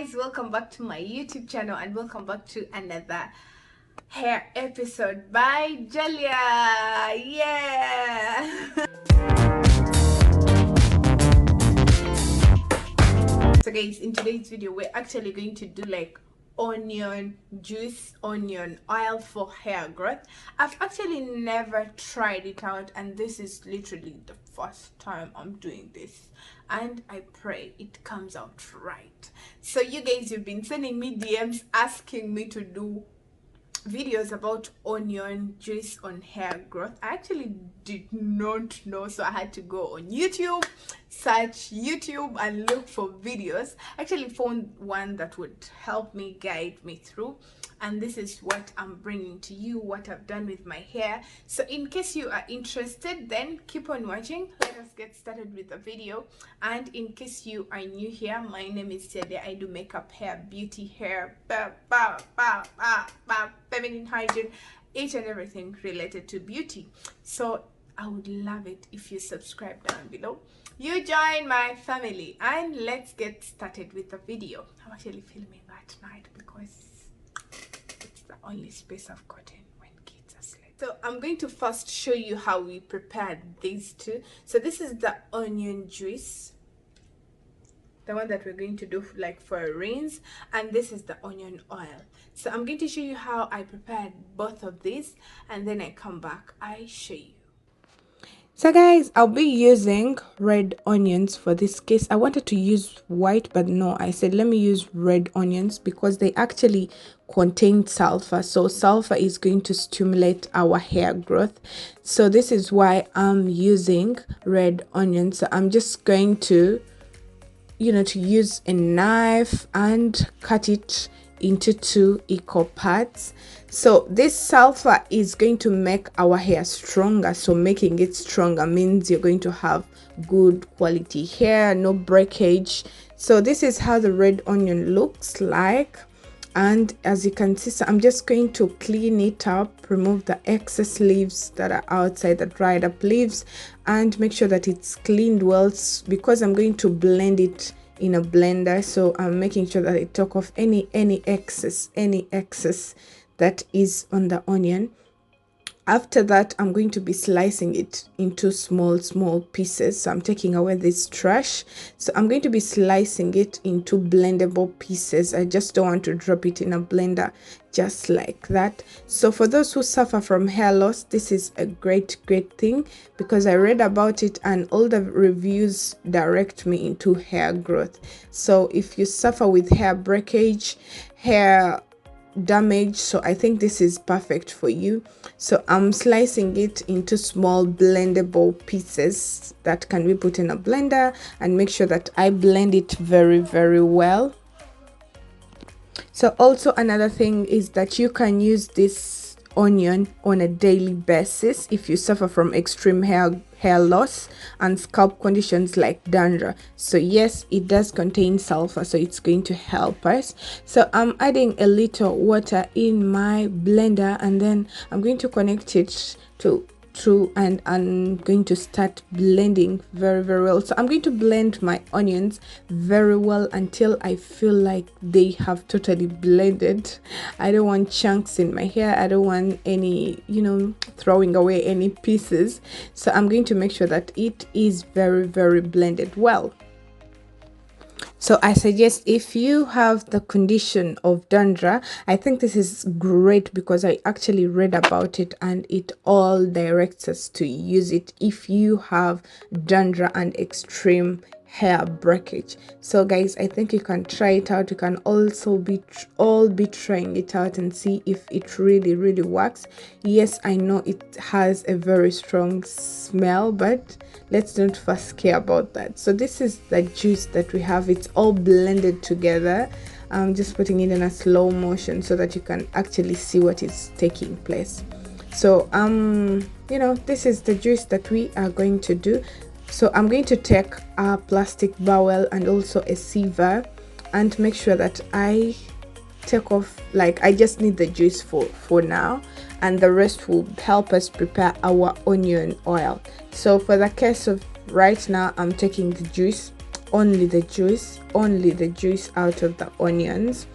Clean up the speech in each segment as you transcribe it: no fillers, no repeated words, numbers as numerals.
guys, welcome back to my YouTube channel and welcome back to another hair episode by Jalia. Yeah. So guys, in today's video we're actually going to do like onion juice, onion oil for hair growth. I've actually never tried it out and this is literally the first time I'm doing this, and I pray it comes out right. So you guys, you've been sending me DMs asking me to do videos about onion juice on hair growth. I actually did not know, so I had to go on YouTube, search YouTube and look for videos. I actually found one that would help me, guide me through, and this is what I'm bringing to you, what I've done with my hair. So in case you are interested, then keep on watching. Let us get started with the video. And in case you are new here, my name is Jalia. I do makeup, hair, beauty, hair, feminine hygiene, each and everything related to beauty. So I would love it if you subscribe down below, you join my family, and let's get started with the video. I'm actually filming at night because it's the only space I've gotten when kids are asleep. So I'm going to first show you how we prepared these two. So this is the onion juice, the one that we're going to do like for a rinse, and this is the onion oil. So I'm going to show you how I prepared both of these, and then I come back, I show you. So guys, I'll be using red onions for this case. I wanted to use white, but no, I said let me use red onions because they actually contain sulfur. So sulfur is going to stimulate our hair growth. So this is why I'm using red onions. So I'm just going to to use a knife and cut it into 2 equal parts. So this sulfur is going to make our hair stronger. So making it stronger means you're going to have good quality hair, no breakage. So this is how the red onion looks like. And as you can see, so I'm just going to clean it up, remove the excess leaves that are outside, the dried up leaves, and make sure that it's cleaned well, because I'm going to blend it in a blender. So I'm making sure that I take off any excess that is on the onion. After that, I'm going to be slicing it into small pieces. So I'm taking away this trash. So I'm going to be slicing it into blendable pieces. I just don't want to drop it in a blender just like that. So for those who suffer from hair loss, this is a great thing, because I read about it and all the reviews direct me into hair growth. So if you suffer with hair breakage, hair damage, so I think this is perfect for you. So I'm slicing it into small blendable pieces that can be put in a blender, and make sure that I blend it very well. So also another thing is that you can use this onion on a daily basis if you suffer from extreme hair loss and scalp conditions like dandruff. So yes, it does contain sulfur, so it's going to help us. So I'm adding a little water in my blender, and then I'm going to connect it to and I'm going to start blending very well. So I'm going to blend my onions very well until I feel like they have totally blended. I don't want chunks in my hair. I don't want any throwing away any pieces. So I'm going to make sure that it is very blended well. So I suggest, if you have the condition of dandruff, I think this is great, because I actually read about it and it all directs us to use it if you have dandruff and extreme hair breakage. So guys, I think you can try it out. You can also be trying it out and see if it really works. Yes, I know it has a very strong smell, but let's don't first care about that. So this is the juice that we have. It's all blended together. I'm just putting it in a slow motion so that you can actually see what is taking place. So this is the juice that we are going to do. So I'm going to take a plastic bowl and also a sieve and make sure that I take off, like I just need the juice for now, and the rest will help us prepare our onion oil. So for the case of right now, I'm taking the juice only the juice out of the onions,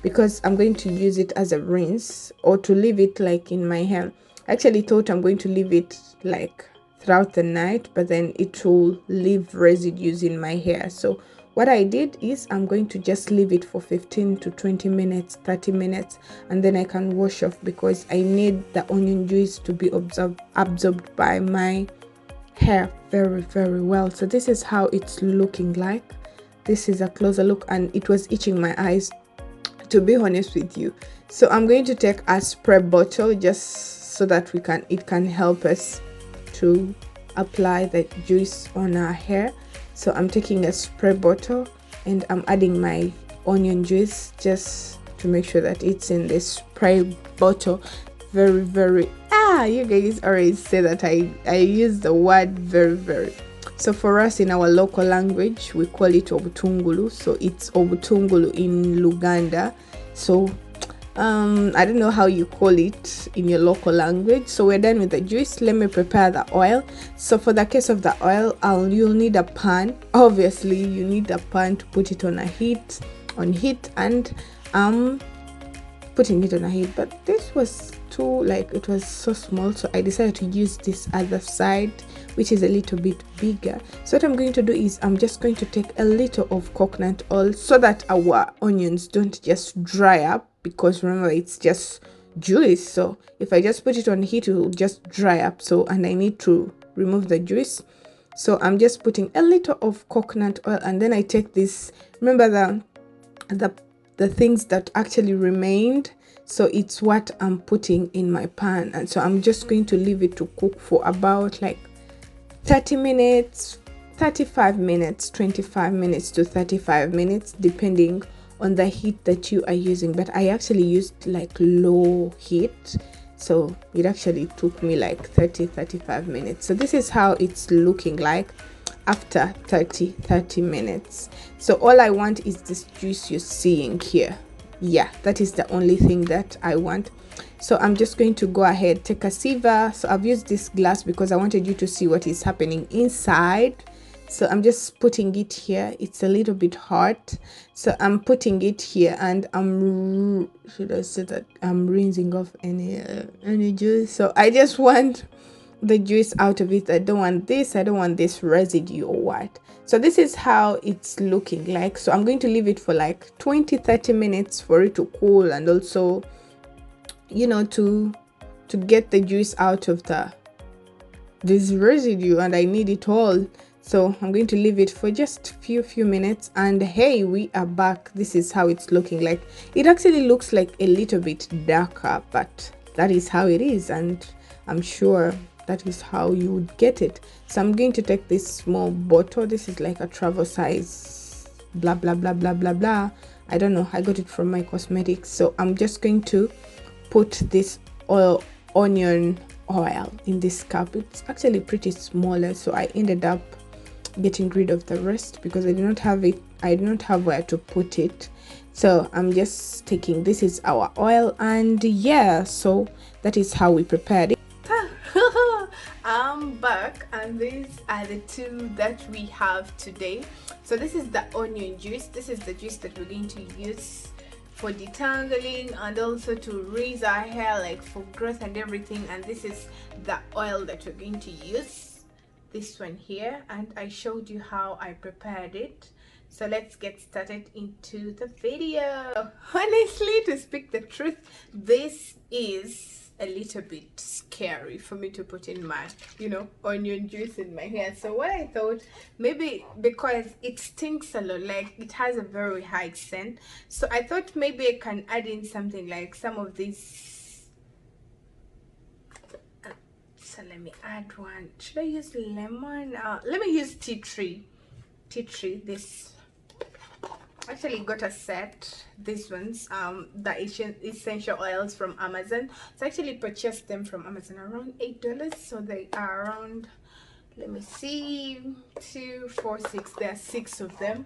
because I'm going to use it as a rinse, or to leave it like in my hair. I actually thought I'm going to leave it like throughout the night, but then it will leave residues in my hair. So what I did is I'm going to just leave it for 15 to 20 minutes, 30 minutes, and then I can wash off, because I need the onion juice to be absorbed by my hair very well. So this is how it's looking like. This is a closer look, and it was itching my eyes, to be honest with you. So I'm going to take a spray bottle, just so that it can help us to apply the juice on our hair. So I'm taking a spray bottle and I'm adding my onion juice, just to make sure that it's in this spray bottle. Very you guys always say that I use the word very. So for us, in our local language, we call it obutungulu. So it's obutungulu in Luganda. So I don't know how you call it in your local language. So we're done with the juice. Let me prepare the oil. So for the case of the oil, you'll need a pan. Obviously you need a pan to put it on heat, and putting it on a heat, but this was too, like, it was so small, so I decided to use this other side, which is a little bit bigger. So what I'm going to do is I'm just going to take a little of coconut oil, so that our onions don't just dry up, because remember, it's just juice. So if I just put it on heat, it will just dry up. So, and I need to remove the juice, so I'm just putting a little of coconut oil, and then I take this, remember the things that actually remained, so it's what I'm putting in my pan. And so I'm just going to leave it to cook for about like 30 minutes, 35 minutes, 25 minutes to 35 minutes, depending on the heat that you are using. But I actually used like low heat, so it actually took me like 35 minutes. So this is how it's looking like after 30 minutes. So all I want is this juice you're seeing here. Yeah, that is the only thing that I want. So I'm just going to go ahead, take a sieve. So I've used this glass because I wanted you to see what is happening inside. So I'm just putting it here. It's a little bit hot, so I'm putting it here, and should I say that I'm rinsing off any juice. So I just want the juice out of it. I don't want this residue or what. So this is how it's looking like. So I'm going to leave it for like 20-30 minutes for it to cool, and also, you know, to get the juice out of this residue, and I need it all. So I'm going to leave it for just few minutes, and hey, we are back. This is how it's looking like. It actually looks like a little bit darker, but that is how it is, and I'm sure that is how you would get it. So I'm going to take this small bottle. This is like a travel size, blah blah blah blah blah blah. I don't know, I got it from my cosmetics. So I'm just going to put this onion oil in this cup. It's actually pretty smaller, so I ended up getting rid of the rest because I did not have where to put it. So I'm just taking, this is our oil, and yeah, so that is how we prepared it. I'm back, and these are the two that we have today. So this is the onion juice. This is the juice that we're going to use for detangling and also to raise our hair, like for growth and everything. And this is the oil that we're going to use, this one here, and I showed you how I prepared it. So let's get started into the video. Honestly, to speak the truth, this is a little bit scary for me to put in my, you know, onion juice in my hair. So what I thought, maybe because it stinks a lot, like it has a very high scent, so I thought maybe I can add in something like some of these. So let me add one. Should I use lemon? Let me use tea tree. This actually got a set, these ones, the essential oils from Amazon. So I actually purchased them from Amazon around $8, so they are around, let me see, 2, 4, 6, there are 6 of them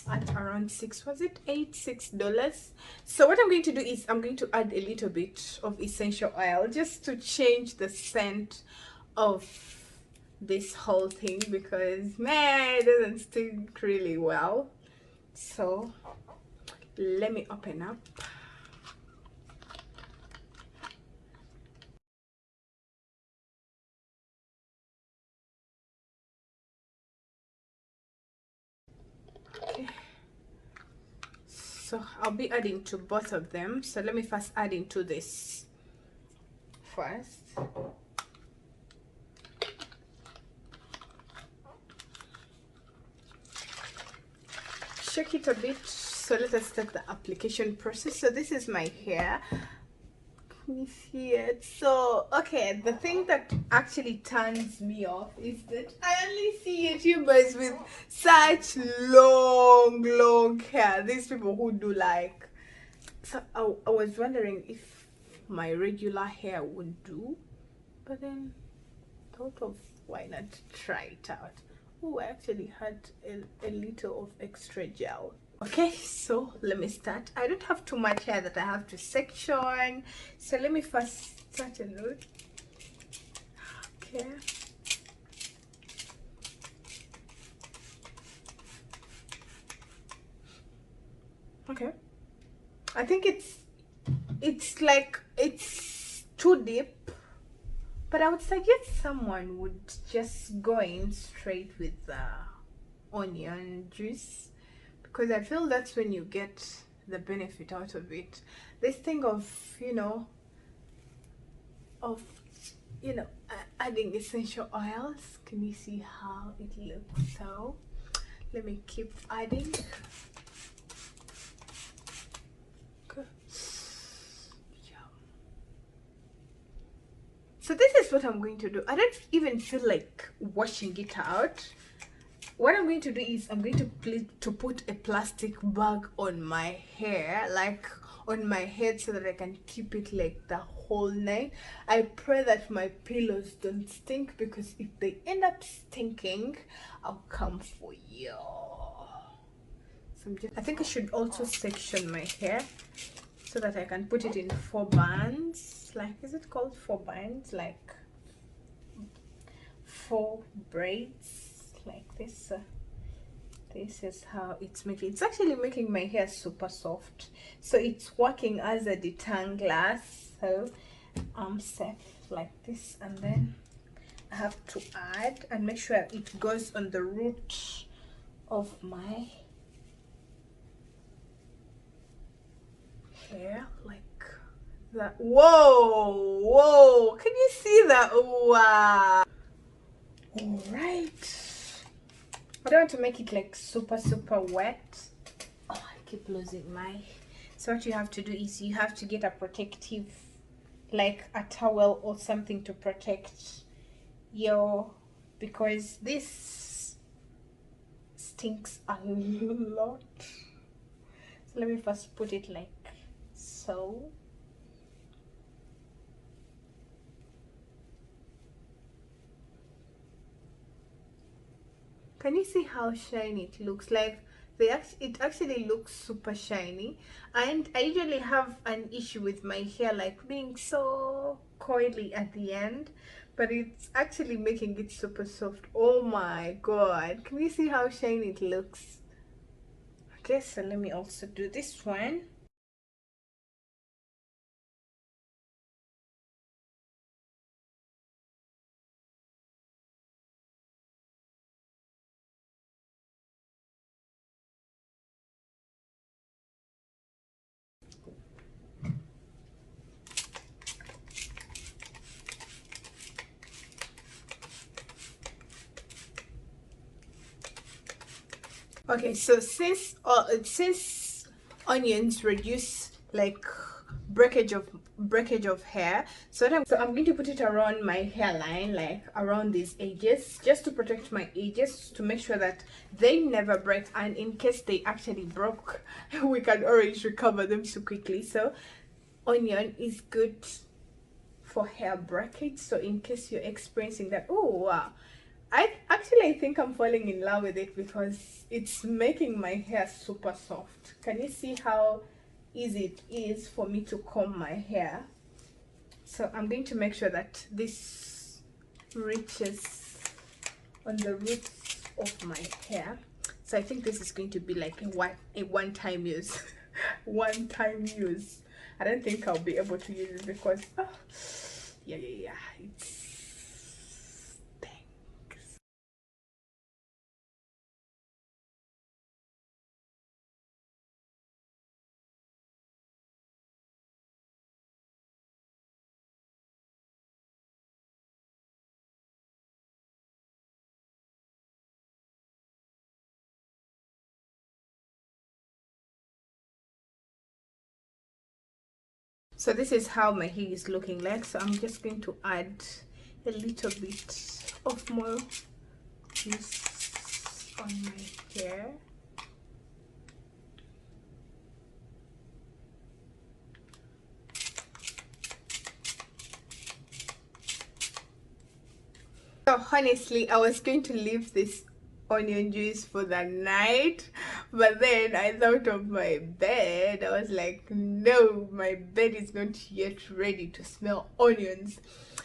at around $6. So what I'm going to do is I'm going to add a little bit of essential oil just to change the scent of this whole thing because man, it doesn't stick really well. So let me open up. Okay, so I'll be adding to both of them. So let me first add into this first. Shake it a bit. So let us start the application process. So this is my hair. Can you see it? So okay, the thing that actually turns me off is that I only see YouTubers with such long hair. These people who do like, so I was wondering if my regular hair would do, but then thought of why not try it out. Oh, I actually had a little of extra gel. Okay, so let me start. I don't have too much hair that I have to section, so let me first start a load. Okay, okay, I think it's like it's too deep, but I would suggest someone would just go in straight with the onion juice, because I feel that's when you get the benefit out of it. This thing of adding essential oils, can you see how it looks? So let me keep adding. Okay. So this is what I'm going to do. I don't even feel like washing it out. What I'm going to do is I'm going to put a plastic bag on my hair, like on my head, so that I can keep it like the whole night. I pray that my pillows don't stink, because if they end up stinking, I'll come for you. So I think I should also section my hair so that I can put it in 4 bands. Like, is it called 4 bands? Like 4 braids. Like this. This is how it's making. It's actually making my hair super soft, so it's working as a detangler. So I'm safe like this, and then I have to add and make sure it goes on the root of my hair, like that. Whoa, can you see that? Wow. All right, I don't want to make it like super wet. Oh, I keep losing my. So what you have to do is you have to get a protective, like a towel or something to protect your, because this stinks a lot. So let me first put it like so. Can you see how shiny it looks? Like it actually looks super shiny. And I usually have an issue with my hair like being so coily at the end, but it's actually making it super soft. Oh my god, can you see how shiny it looks? Okay, so let me also do this one. Okay, so since onions reduce like breakage of hair, so I'm going to put it around my hairline, like around these edges, just to protect my edges, to make sure that they never break, and in case they actually broke, we can always recover them so quickly. So onion is good for hair breakage. So in case you're experiencing that, oh wow, I think I'm falling in love with it, because it's making my hair super soft. Can you see how easy it is for me to comb my hair? So I'm going to make sure that this reaches on the roots of my hair. So I think this is going to be like a one-time use. One-time use. I don't think I'll be able to use it because yeah, it's thanks. So this is how my hair is looking like. So I'm just going to add a little bit of more juice on my hair. So honestly, I was going to leave this onion juice for the night, but then I thought of my bed. I was like, no, my bed is not yet ready to smell onions.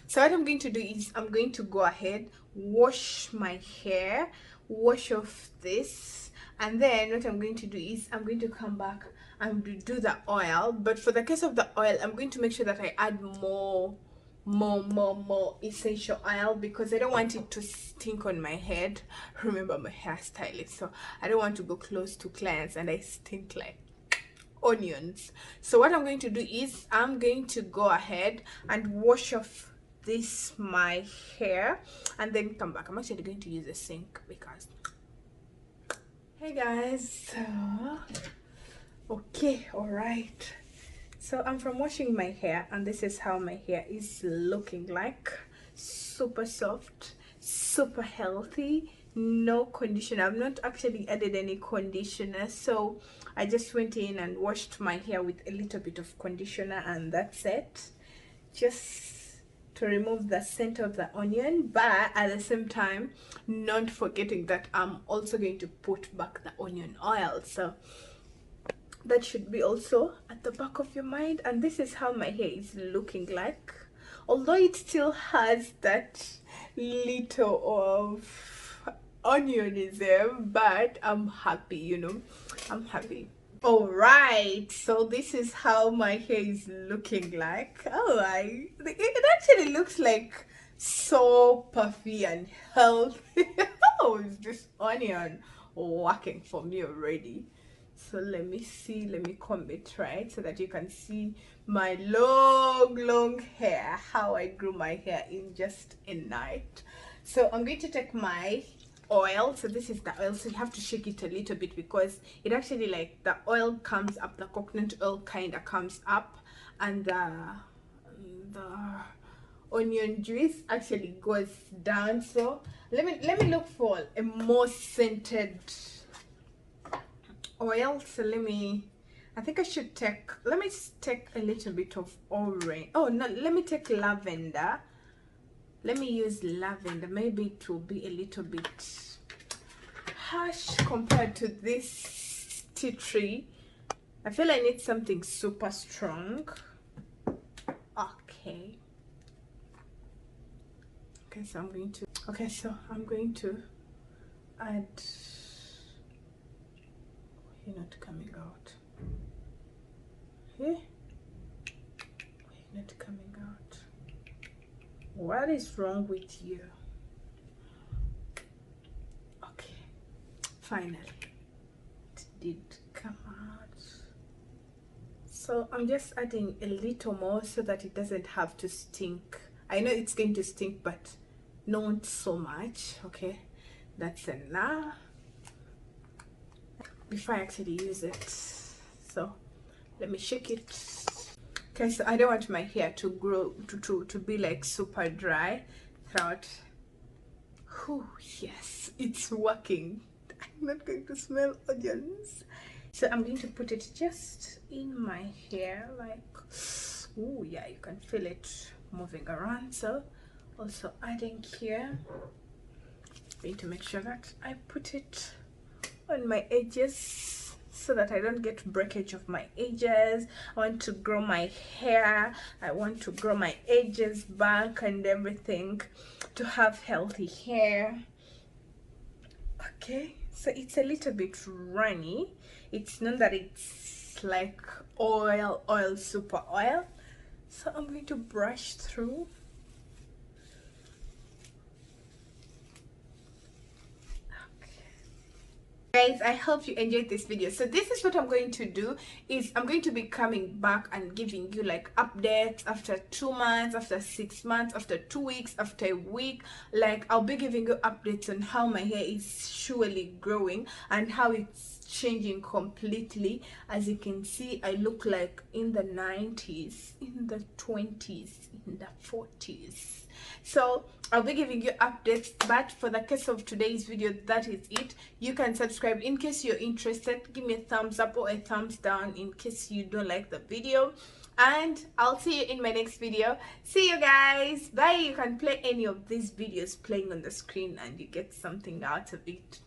So what I'm going to do is I'm going to go ahead, wash my hair, wash off this, and then what I'm going to do is I'm going to come back and do the oil. But for the case of the oil, I'm going to make sure that I add more essential oil because I don't want it to stink on my head. Remember, I'm a hairstylist, so I don't want to go close to clients and I stink like onions. So what I'm going to do is I'm going to go ahead and wash off this my hair and then come back. I'm actually going to use a sink because hey guys, so okay, all right. So I'm from washing my hair and this is how my hair is looking like. Super soft, super healthy, no conditioner. I've not actually added any conditioner, so I just went in and washed my hair with a little bit of conditioner and that's it, just to remove the scent of the onion, but at the same time not forgetting that I'm also going to put back the onion oil. So that should be also at the back of your mind. And this is how my hair is looking like, although it still has that little of onionism, but I'm happy, you know, I'm happy. All right, so this is how my hair is looking like. It actually looks like so puffy and healthy. How is this onion working for me already? So let me see, let me comb it right so that you can see my long hair, how I grew my hair in just a night. So I'm going to take my oil. So this is the oil, so you have to shake it a little bit because it actually, like, the oil comes up, the coconut oil kind of comes up, and the onion juice actually goes down. So let me look for a more scented oil. So I think I should let me take a little bit of orange. Oh no, let me take lavender. Let me use lavender. Maybe it will be a little bit harsh compared to this tea tree. I feel I need something super strong. Okay, so I'm going to add. You're not coming out. You're not coming out. What is wrong with you? Okay, finally it did come out. So I'm just adding a little more so that it doesn't have to stink. I know it's going to stink, but not so much. Okay, that's enough before I actually use it. So let me shake it. Okay, so I don't want my hair to grow to be like super dry throughout. Oh yes, it's working. I'm not going to smell onions. So I'm going to put it just in my hair, like, oh yeah, you can feel it moving around. So also adding here, I'm going to make sure that I put it on my edges so that I don't get breakage of my edges. I want to grow my hair, I want to grow my edges back and everything, to have healthy hair. Okay, so it's a little bit runny. It's not that it's like oil, super oil. So I'm going to brush through. Guys, I hope you enjoyed this video. So this is what I'm going to do, is I'm going to be coming back and giving you like updates after 2 months, after 6 months, after 2 weeks, after a week. Like I'll be giving you updates on how my hair is surely growing and how it's changing completely. As you can see, I look like in the 90s, in the 20s, in the 40s. So I'll be giving you updates, but for the case of today's video, that is it. You can subscribe in case you're interested. Give me a thumbs up or a thumbs down in case you don't like the video, and I'll see you in my next video. See you guys, bye. You can play any of these videos playing on the screen and you get something out of it.